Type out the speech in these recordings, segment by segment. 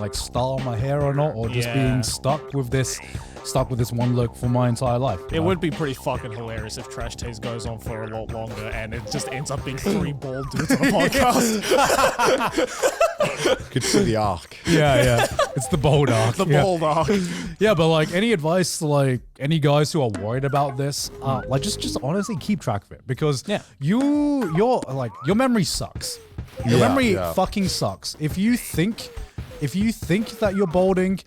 like style my hair or not, or just being stuck with this one look for my entire life. It would be pretty fucking hilarious if Trash Taste goes on for a lot longer and it just ends up being 3 bald dudes on a podcast. Could see the arc. Yeah. It's the bold arc. The bald arc. Yeah, but like any advice to like any guys who are worried about this, like just honestly keep track of it, because your memory sucks. Your memory fucking sucks. If you think that you're balding,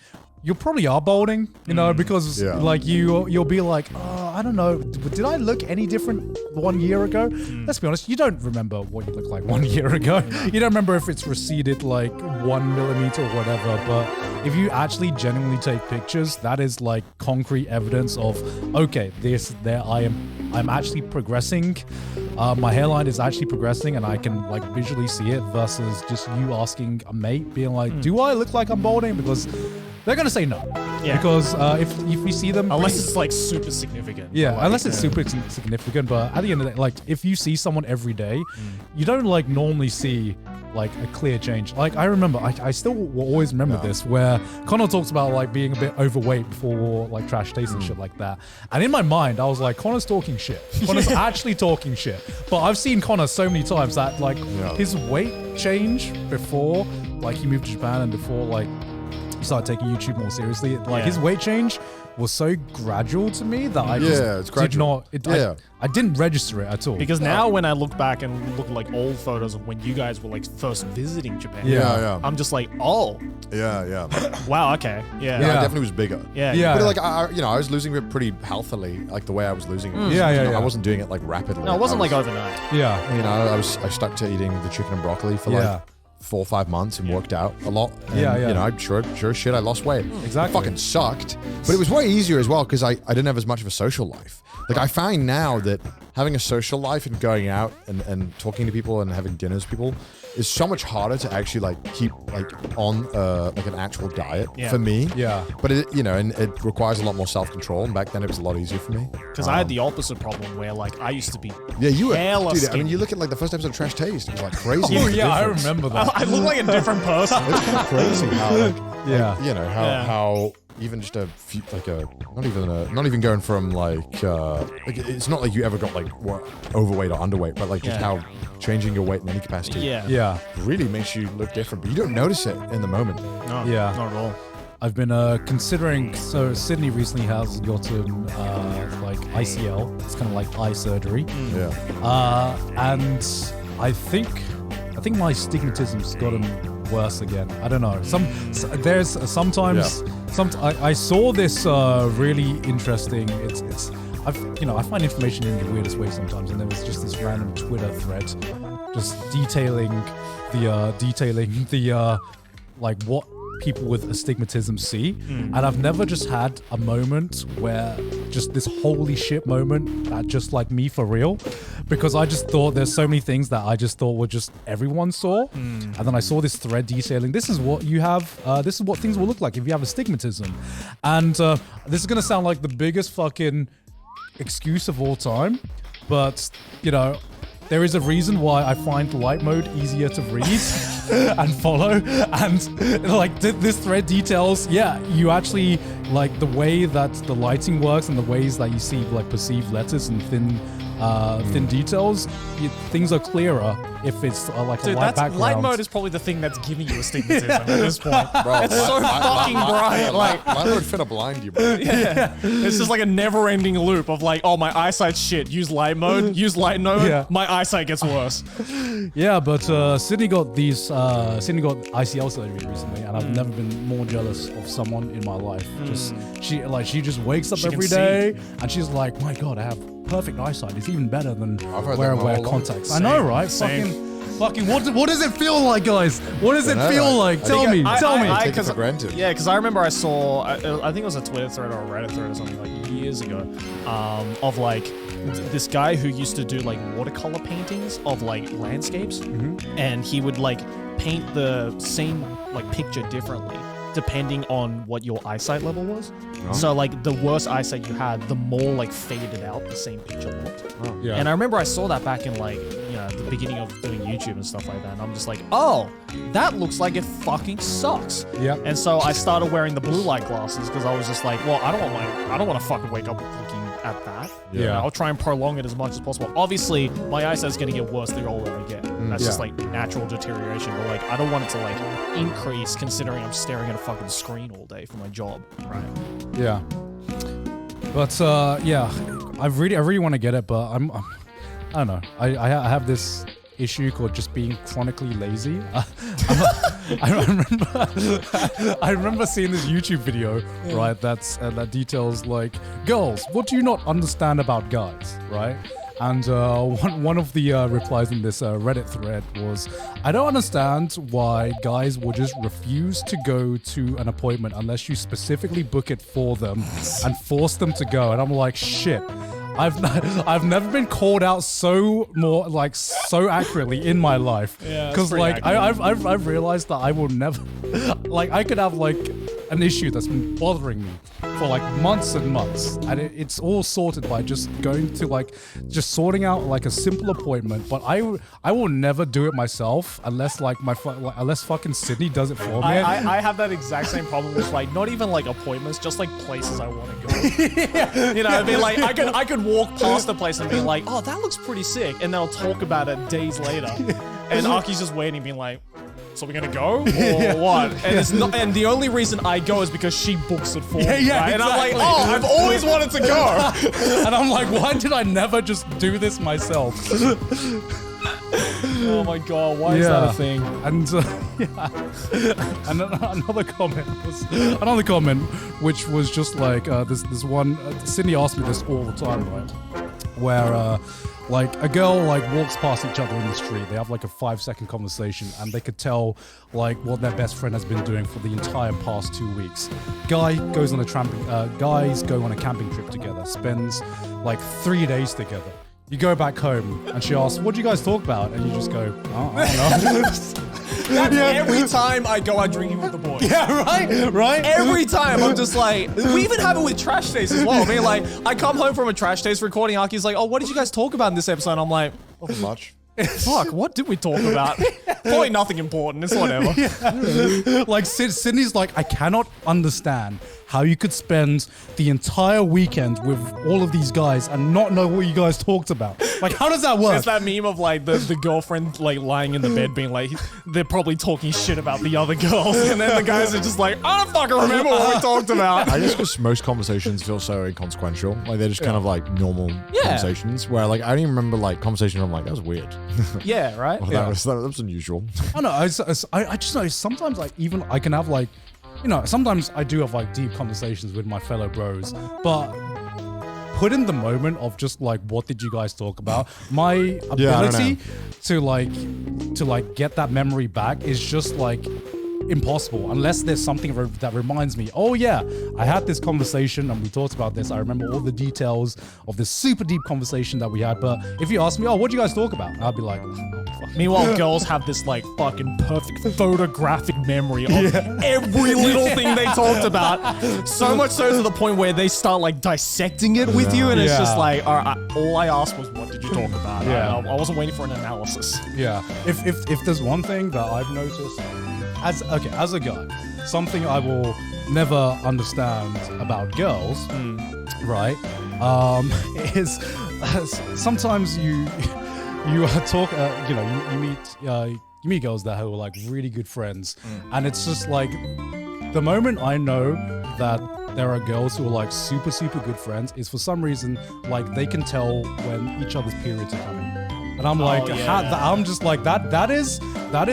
you probably are balding, you know, because like you'll be like, oh, I don't know, did I look any different 1 year ago? Let's be honest, you don't remember what you looked like 1 year ago. You don't remember if it's receded like 1 millimeter or whatever. But if you actually genuinely take pictures, that is like concrete evidence of, okay, I'm actually progressing. My hairline is actually progressing, and I can like visually see it, versus just you asking a mate, being like, do I look like I'm balding? Because they're gonna say no. Yeah. Because if we see them, unless it's like super significant. Yeah, like, unless it's super significant. But at the end of the day, like if you see someone every day, you don't like normally see like a clear change. Like I remember, I still will always remember this, where Connor talks about like being a bit overweight before like Trash Taste and shit like that. And in my mind, I was like, Connor's talking shit. Connor's actually talking shit. But I've seen Connor so many times that like his weight change before like he moved to Japan and before like he started taking YouTube more seriously. Like his weight change was so gradual to me that I just did not. I didn't register it at all. Because now when I look back and look at like old photos of when you guys were like first visiting Japan, I'm just like, oh, wow, okay, I definitely was bigger. Yeah. But like I was losing it pretty healthily, like the way I was losing it. I wasn't doing it like rapidly. No, it wasn't like overnight. Yeah. You know, I stuck to eating the chicken and broccoli for like 4 or 5 months and worked out a lot. And, you know, I'm sure as shit I lost weight. Exactly. It fucking sucked. But it was way easier as well because I didn't have as much of a social life. Like I find now that having a social life and going out and talking to people and having dinners with people is so much harder to actually like keep like on like an actual diet for me. Yeah. But it, you know, and it requires a lot more self-control, and back then it was a lot easier for me. Because I had the opposite problem where like I used to be you were hella dude, I skinny. mean, you look at like the first episode of Trash Taste, it was like crazy. Oh yeah, I remember that. I look like a different person. It's kind of crazy how like, you know, how even just a few, like a not even going from like it's not like you ever got like overweight or underweight, but like just how changing your weight in any capacity really makes you look different, but you don't notice it in the moment. No, not at all. I've been considering, so Sydney recently has gotten like ICL, it's kind of like eye surgery. And I think my astigmatism's gotten worse again. I don't know. I saw this really interesting. I find information in the weirdest way sometimes, and there was just this random Twitter thread, just detailing the like what people with astigmatism see. And I've never just had a moment where just this holy shit moment that just like me for real, because I just thought there's so many things that I just thought were just everyone saw. And then I saw this thread detailing this is what you have, this is what things will look like if you have astigmatism. And this is gonna sound like the biggest fucking excuse of all time, but you know, there is a reason why I find light mode easier to read and follow. And like this thread details, you actually like the way that the lighting works and the ways that you see like perceived letters and thin details. Things are clearer if it's like a light background. Light mode is probably the thing that's giving you astigmatism at this point. Bro, it's so fucking bright. Like light mode finna blind you, bro. It's just like a never-ending loop of like, oh, my eyesight's shit. Use light mode. Use light mode. My eyesight gets worse. Yeah, but Sydney got ICL surgery recently, and I've never been more jealous of someone in my life. She just wakes up every day and she's like, my God, I have perfect eyesight. It's even better than where I wear contacts. I know, right? Fucking what does it feel like, guys? What does it feel like? Tell me. Take it for granted. Yeah, because I remember I saw, I think it was a Twitter thread or a Reddit thread or something like years ago, of like this guy who used to do like watercolor paintings of like landscapes, and he would like paint the same like picture differently depending on what your eyesight level was. Oh. So like the worse eyesight you had, the more like faded out the same picture looked. Oh. Yeah. And I remember I saw that back in like, the beginning of doing YouTube and stuff like that. And I'm just like, oh, that looks like it fucking sucks. Yeah. And so I started wearing the blue light glasses because I was just like, well, I don't want to fucking wake up looking at that. Yeah. I'll try and prolong it as much as possible. Obviously, my eyesight's gonna get worse the older I get. That's just like natural deterioration. But like, I don't want it to like increase considering I'm staring at a fucking screen all day for my job. Right. Yeah. But yeah, I really want to get it, but I don't know. I have this issue called just being chronically lazy. I remember seeing this YouTube video, right? That details like, girls, what do you not understand about guys, right? And one of the replies in this Reddit thread was, I don't understand why guys will just refuse to go to an appointment unless you specifically book it for them and force them to go. And I'm like, shit. I've never been called out so accurately in my life. Yeah, because like I've realized that I will never like I could have like an issue that's been bothering me for like months and months, and it's all sorted by just going to like just sorting out like a simple appointment. But I will never do it myself unless like unless fucking Sydney does it for me. I have that exact same problem with like not even like appointments, just like places I want to go. You know, I mean, like I could walk past the place and be like, oh, that looks pretty sick, and then I'll talk about it days later, and Aki's just waiting, being like, so we're gonna go or what? And it's not, and the only reason I go is because she books it for me. Yeah, right? exactly. And I'm like, oh, I've always wanted to go. And I'm like, why did I never just do this myself? Oh my god, why is that a thing? And and another comment which was just like this one. Sydney asked me this all the time, right? Where like a girl like walks past each other in the street, they have like a 5-second conversation, and they could tell like what their best friend has been doing for the entire past 2 weeks. Guys go on a camping trip together, spends like 3 days together. You go back home and she asks, what do you guys talk about? And you just go, oh, I don't know. That's every time I go out drinking with the boys. Yeah, right? Every time I'm just like, we even have it with Trash Taste as well. I mean, like, I come home from a Trash Taste recording, Aki's like, oh, what did you guys talk about in this episode? And I'm like, Not much. fuck, what did we talk about? Probably nothing important, it's whatever. Yeah. Like Sydney's like, I cannot understand how you could spend the entire weekend with all of these guys and not know what you guys talked about. Like, how does that work? It's that meme of like the girlfriend like lying in the bed being like, they're probably talking shit about the other girls, and then the guys are just like, I don't fucking remember what we talked about. I just because most conversations feel so inconsequential. Like they're just kind of like normal conversations where like I don't even remember like conversations where I'm like, that was weird. Yeah, right? Well, that was unusual. I don't know. I just know sometimes like even I can have like, you know, sometimes I do have like deep conversations with my fellow bros, but put in the moment of just like, what did you guys talk about? My ability to get that memory back is just like impossible unless there's something that reminds me, oh yeah, I had this conversation and we talked about this. I remember all the details of this super deep conversation that we had. But if you ask me, oh, what do you guys talk about? I'll be like, oh, fuck. Meanwhile, girls have this like fucking perfect photographic memory of every little thing they talked about. So much so to the point where they start like dissecting it with you, and it's just like, all I asked was, what did you talk about? I wasn't waiting for an analysis. Yeah. If there's one thing that I've noticed as a guy, something I will never understand about girls, right? Is sometimes you talk, you meet girls that are like really good friends, and it's just like the moment I know that there are girls who are like super good friends is for some reason like they can tell when each other's periods are coming, and I'm like, I'm just like that is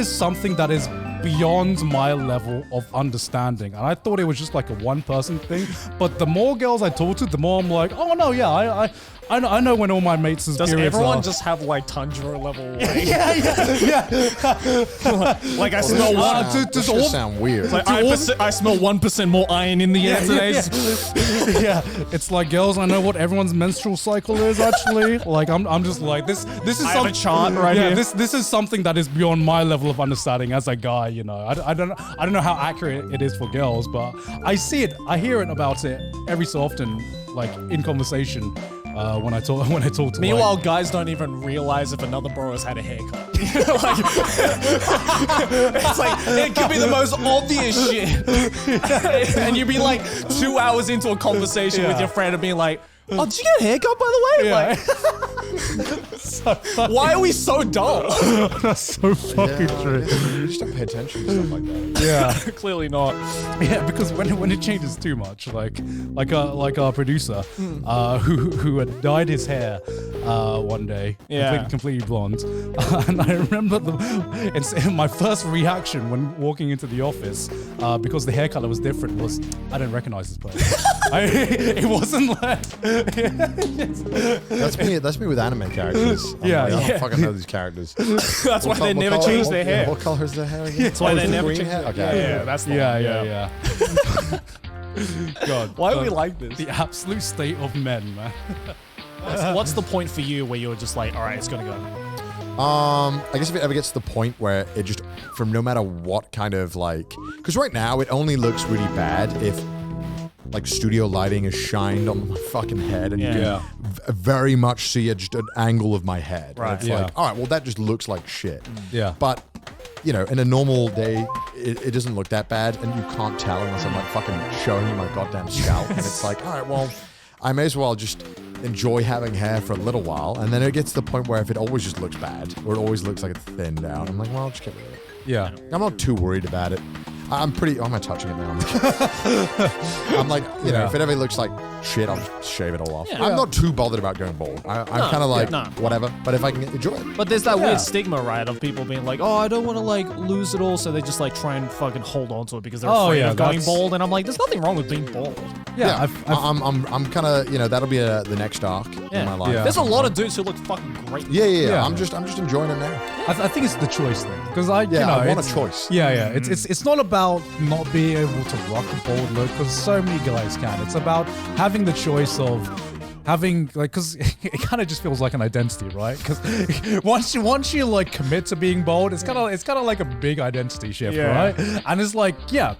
something that is beyond my level of understanding. And I thought it was just like a one-person thing, but the more girls I talk to, the more I'm like, oh no, yeah, I know when all my mates' Does periods everyone are. just have like Tundra level weight? yeah. Like I smell one. Does all sound weird? Like I smell 1% more iron in the air today. Yeah, it's like, girls, I know what everyone's menstrual cycle is actually. Like I'm just like this is I have a chart right here. This is something that is beyond my level of understanding as a guy, you know. I don't know how accurate it is for girls, but I see it, I hear it about it every so often, like in conversation. When I talk to Meanwhile, like, guys don't even realize if another bro has had a haircut. Like, it's like, it could be the most obvious shit. And you'd be like 2 hours into a conversation with your friend and being like, oh, did you get a haircut, by the way? Yeah. Like, why are we so dull? That's so fucking true. You just don't pay attention to stuff like that. Yeah. Clearly not. Yeah, because when it changes too much, like our producer, who had dyed his hair one day, completely blonde, and I remember my first reaction when walking into the office, because the hair color was different, was I didn't recognize this person. It wasn't like that's me with anime characters. I don't fucking know these characters. That's why they never change their hair. What color is their hair again? That's why they never change hair. their Okay. Yeah, that's the one. yeah. God, Why are we like this? the absolute state of men, man. What's the point for you where you're just like, all right, it's gonna go? I guess if it ever gets to the point where it just, from no matter what kind of like, because right now it only looks really bad if like studio lighting is shined on my fucking head and you can very much see just an angle of my head. Right. And it's like, all right, well that just looks like shit. Yeah. But you know, in a normal day, it doesn't look that bad, and you can't tell unless I'm like fucking showing you my goddamn scalp. And it's like, all right, well, I may as well just enjoy having hair for a little while, and then it gets to the point where if it always just looks bad, or it always looks like it's thinned out, I'm like, well, I'll just get rid of it. Yeah. I'm not too worried about it. I'm pretty. Oh, am I touching it now? I'm like, you know, if it ever looks like shit, I'll just shave it all off. Yeah. I'm not too bothered about going bald. I'm kind of like, whatever. But if I can enjoy it. But there's that weird stigma, right, of people being like, oh, I don't want to like lose it all, so they just like try and fucking hold on to it because they're afraid of going bald. And I'm like, there's nothing wrong with being bald. Yeah, I'm kind of, you know, that'll be the next arc in my life. Yeah. There's a lot of dudes who look fucking great. Yeah. I'm just enjoying it now. I think it's the choice thing because I want a choice. Yeah. It's not about not being able to rock a bald look because so many guys can. It's about having the choice of having like, because it kind of just feels like an identity, right? Because once you like commit to being bald, it's kind of like a big identity shift, right? And it's like, yeah,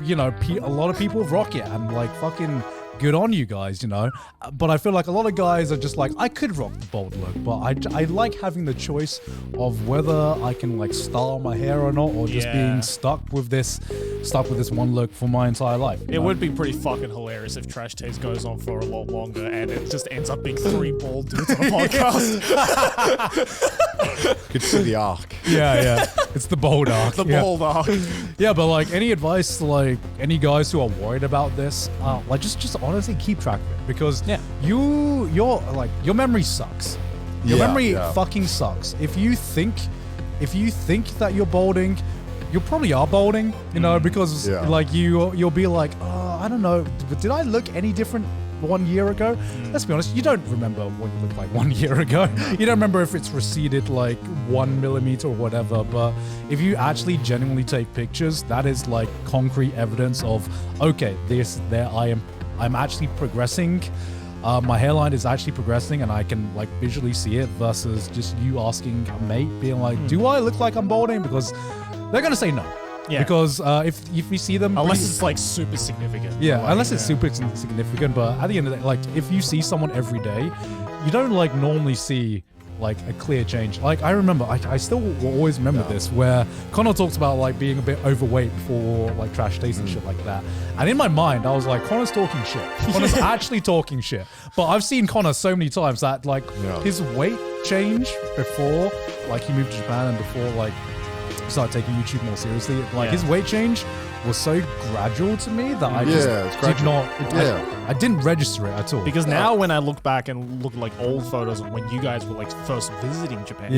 you know, a lot of people rock it and like fucking good on you guys, you know. But I feel like a lot of guys are just like, I could rock the bald look, but I like having the choice of whether I can like style my hair or not, or just being stuck with this one look for my entire life. It would be pretty fucking hilarious if Trash Taste goes on for a lot longer and it just ends up being 3 bald dudes on a podcast. Could see the arc. Yeah. It's the bald arc. The bald arc. Yeah, but like any advice to like any guys who are worried about this, like just honestly keep track of it because your memory sucks. Your memory fucking sucks. If you think that you're balding, you probably are balding, you know, because like you'll be like, oh, I don't know, but did I look any different 1 year ago? Let's be honest, you don't remember what you looked like 1 year ago. You don't remember if it's receded like 1 millimeter or whatever, but if you actually genuinely take pictures, that is like concrete evidence of, okay, I'm actually progressing. My hairline is actually progressing and I can like visually see it versus just you asking a mate being like, do I look like I'm balding? Because they're going to say no. Yeah. Because if we see them... Unless it's like super significant. Yeah, like, unless it's super significant. But at the end of the day, like if you see someone every day, you don't like normally see like a clear change. Like I remember, I still will always remember this, where Connor talks about like being a bit overweight for like Trash Taste and shit like that. And in my mind, I was like, Connor's talking shit. Connor's actually talking shit. But I've seen Connor so many times that like his weight change before like he moved to Japan and before like started taking YouTube more seriously. Like his weight change was so gradual to me that I it's just did gradual. not. I didn't register it at all. Because now when I look back and look at like old photos of when you guys were like first visiting Japan,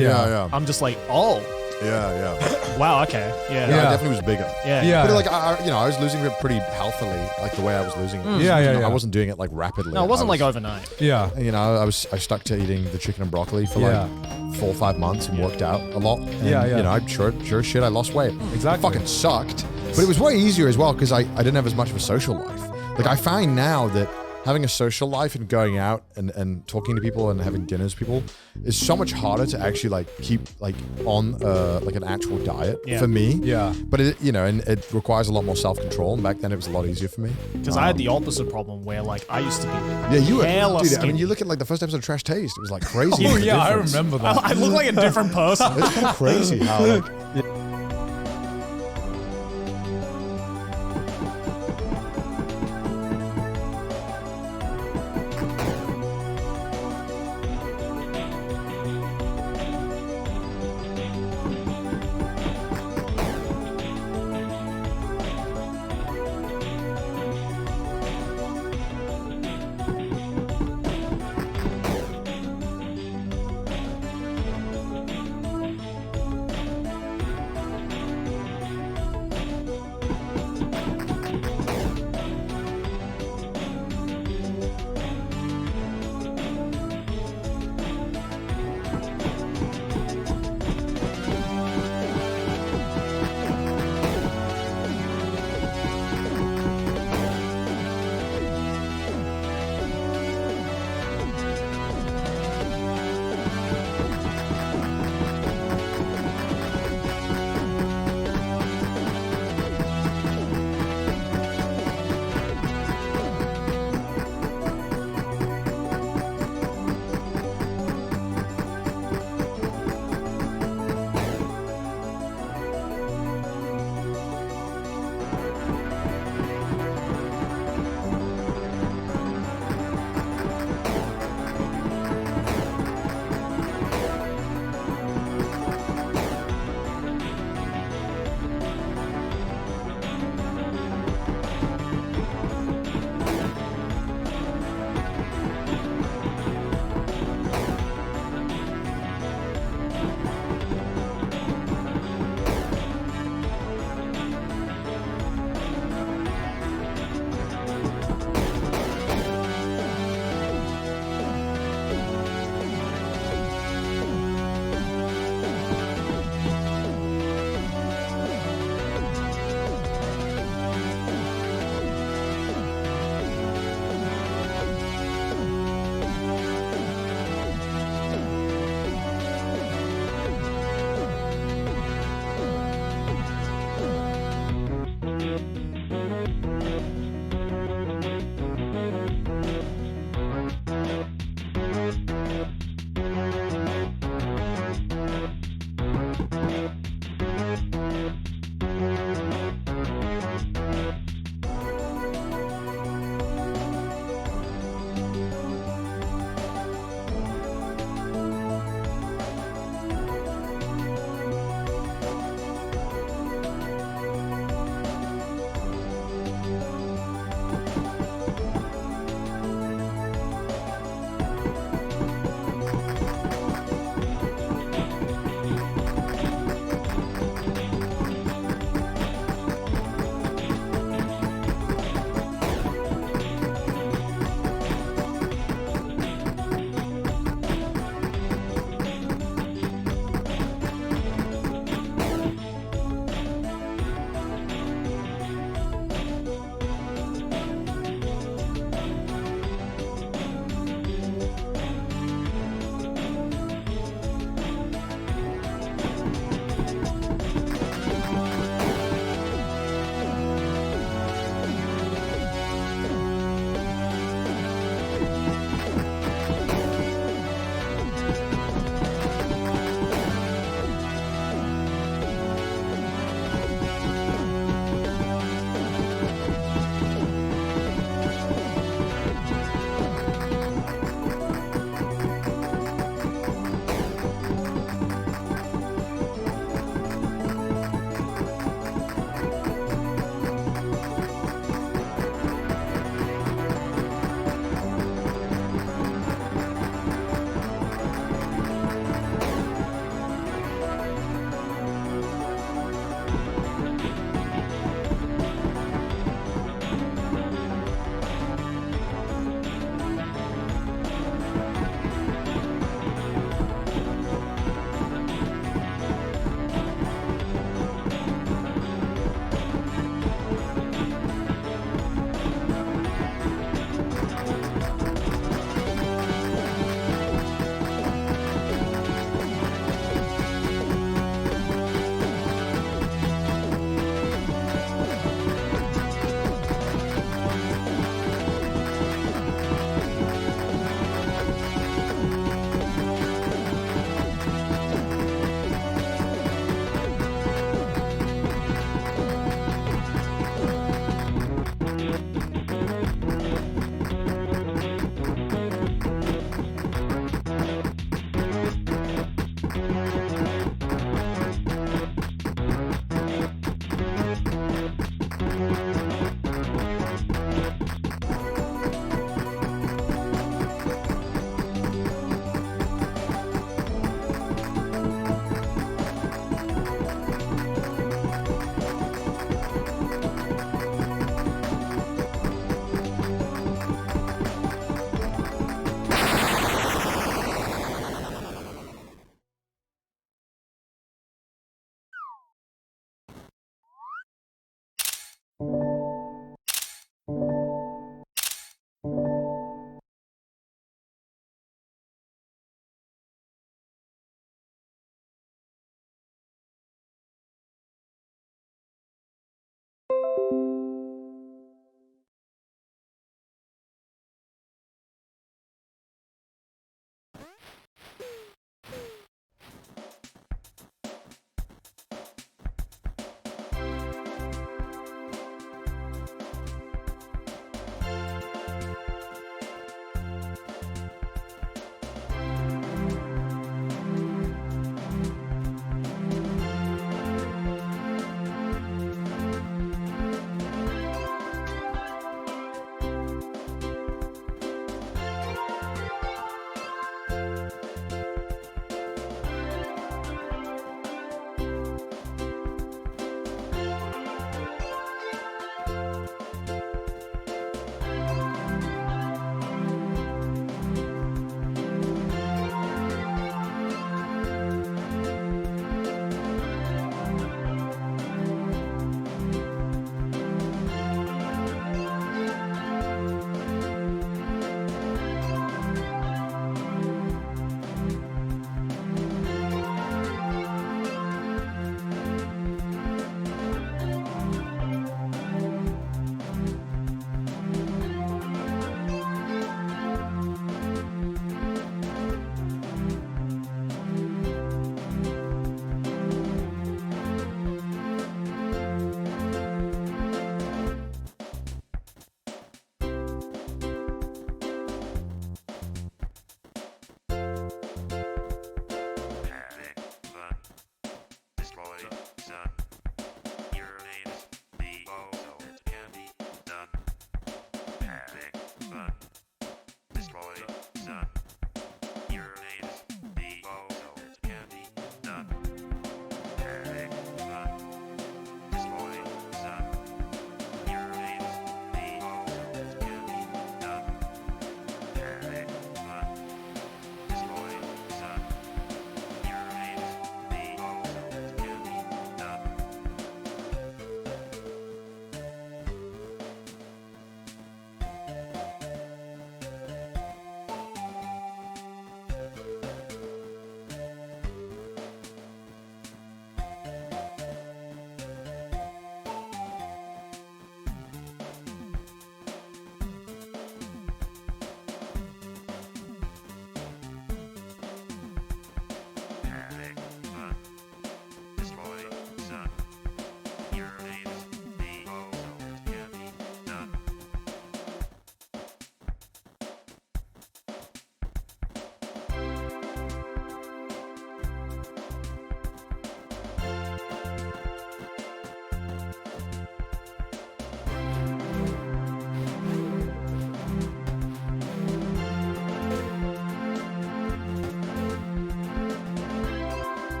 I'm just like, oh. Yeah. Wow, okay. Yeah. I definitely was bigger. Yeah. But like, I was losing it pretty healthily, like the way I was losing it. Yeah. I wasn't doing it like rapidly. No, it wasn't like overnight. Yeah. You know, I stuck to eating the chicken and broccoli for like 4 or 5 months and worked out a lot. And, you know, I sure as shit, I lost weight. Exactly. It fucking sucked. But it was way easier as well because I didn't have as much of a social life. Like I find now that having a social life and going out and talking to people and having dinners with people is so much harder to actually like keep like on like an actual diet for me. Yeah. But it, you know, and it requires a lot more self-control. And back then it was a lot easier for me. Because I had the opposite problem where like I used to be you were, hella dude, I skinny. mean, you look at like the first episode of Trash Taste. It was like crazy. Oh the yeah, I difference. remember that. I look like a different person. It's kind of crazy how like